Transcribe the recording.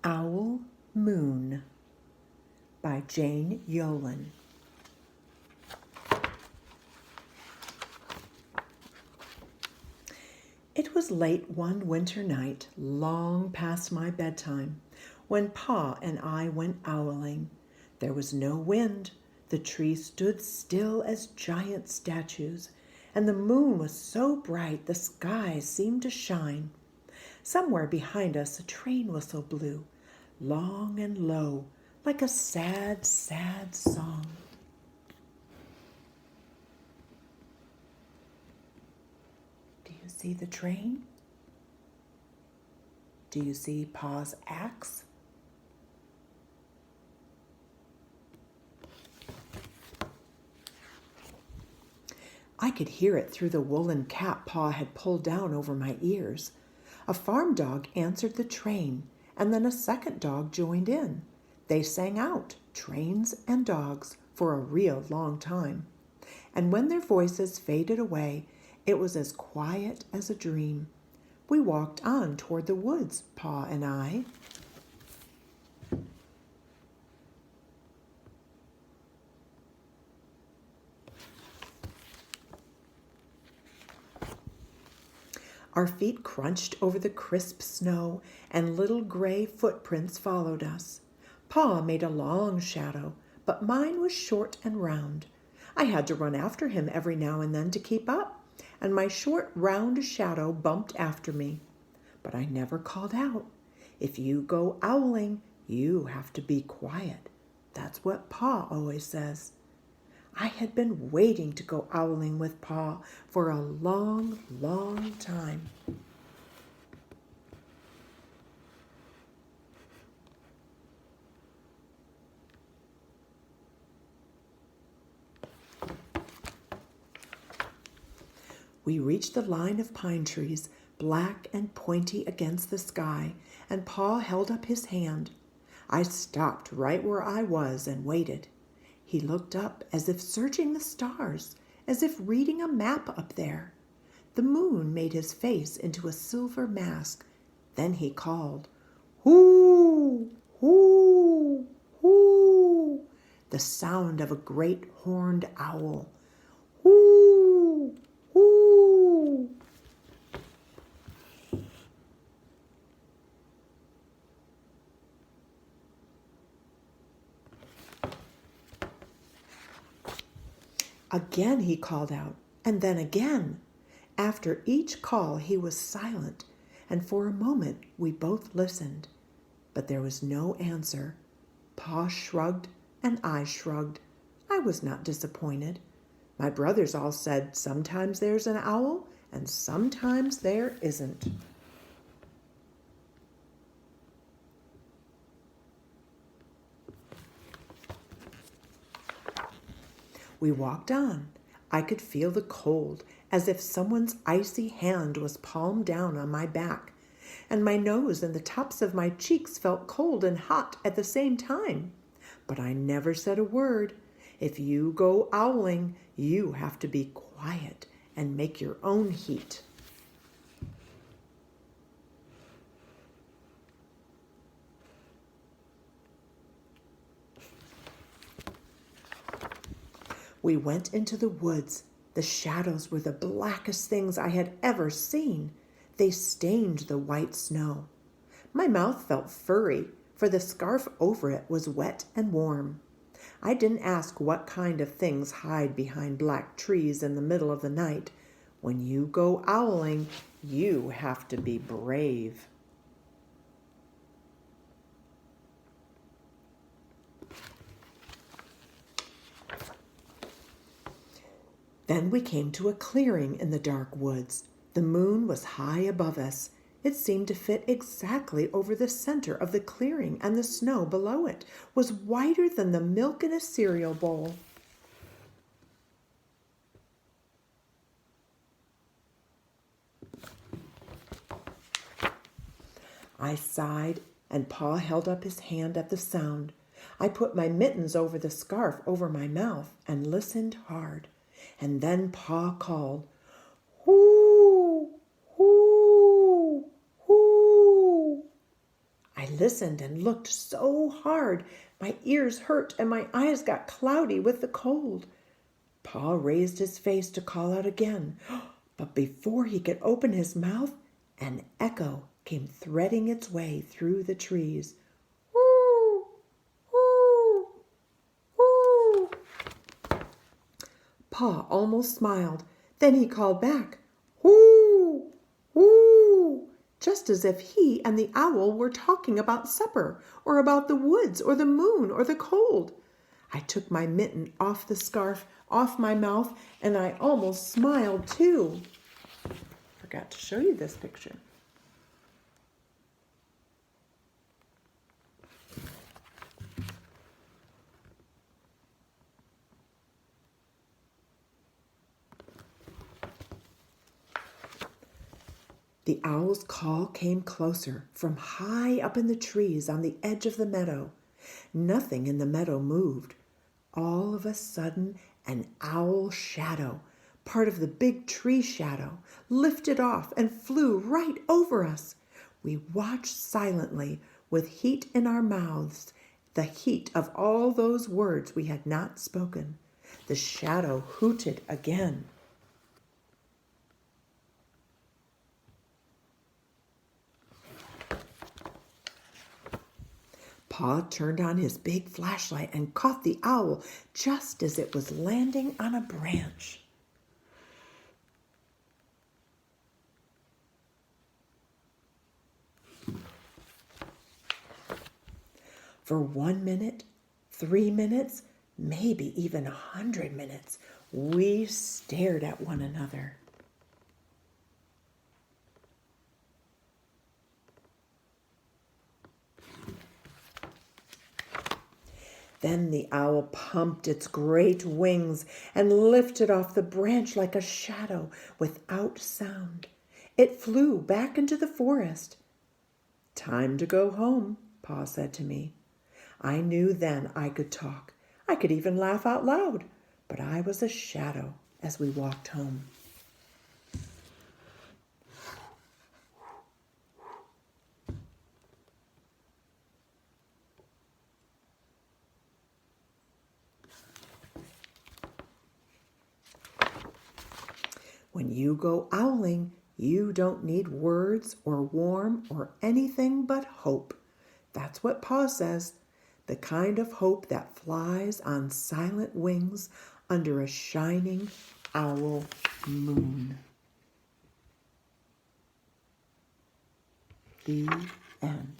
Owl Moon by Jane Yolan. It was late one winter night, long past my bedtime, when Pa and I went owling. There was no wind. The trees stood still as giant statues, and the moon was so bright the sky seemed to shine. Somewhere behind us a train whistle blew, long and low, like a sad, sad song. Do you see the train? Do you see Pa's axe? I could hear it through the woolen cap Pa had pulled down over my ears. A farm dog answered the train, and then a second dog joined in. They sang out, trains and dogs, for a real long time. And when their voices faded away, it was as quiet as a dream. We walked on toward the woods, Pa and I. Our feet crunched over the crisp snow, and little gray footprints followed us. Pa made a long shadow, but mine was short and round. I had to run after him every now and then to keep up, and my short, round shadow bumped after me. But I never called out. If you go owling, you have to be quiet. That's what Pa always says. I had been waiting to go owling with Pa for a long, long time. We reached the line of pine trees, black and pointy against the sky, and Pa held up his hand. I stopped right where I was and waited. He looked up as if searching the stars, as if reading a map up there. The moon made his face into a silver mask. Then he called, "Hoo! Hoo! Hoo!" the sound of a great horned owl. Hoo! Hoo! Again he called out, and then again. After each call he was silent, and for a moment we both listened. But there was no answer. Pa shrugged, and I shrugged. I was not disappointed. My brothers all said sometimes there's an owl, and sometimes there isn't. We walked on. I could feel the cold, as if someone's icy hand was palmed down on my back, and my nose and the tops of my cheeks felt cold and hot at the same time. But I never said a word. If you go owling, you have to be quiet and make your own heat. We went into the woods. The shadows were the blackest things I had ever seen. They stained the white snow. My mouth felt furry, for the scarf over it was wet and warm. I didn't ask what kind of things hide behind black trees in the middle of the night. When you go owling, you have to be brave. Then we came to a clearing in the dark woods. The moon was high above us. It seemed to fit exactly over the center of the clearing, and the snow below it was whiter than the milk in a cereal bowl. I sighed, and Pa held up his hand at the sound. I put my mittens over the scarf over my mouth and listened hard. And then Pa called, "Hoo! Hoo! Hoo!" I listened and looked so hard. My ears hurt and my eyes got cloudy with the cold. Pa raised his face to call out again, but before he could open his mouth, an echo came threading its way through the trees. Woo! Woo! Woo! Pa almost smiled. Then he called back, whoo! Whoo! Just as if he and the owl were talking about supper, or about the woods, or the moon, or the cold. I took my mitten off the scarf, off my mouth, and I almost smiled too. Forgot to show you this picture. The owl's call came closer from high up in the trees on the edge of the meadow. Nothing in the meadow moved. All of a sudden, an owl shadow, part of the big tree shadow, lifted off and flew right over us. We watched silently with heat in our mouths, the heat of all those words we had not spoken. The shadow hooted again. Pa turned on his big flashlight and caught the owl just as it was landing on a branch. For 1 minute, 3 minutes, maybe even 100 minutes, we stared at one another. Then the owl pumped its great wings and lifted off the branch like a shadow without sound. It flew back into the forest. "Time to go home," Pa said to me. I knew then I could talk. I could even laugh out loud, but I was a shadow as we walked home. When you go owling, you don't need words or warm or anything but hope. That's what Pa says, the kind of hope that flies on silent wings under a shining owl moon. The end.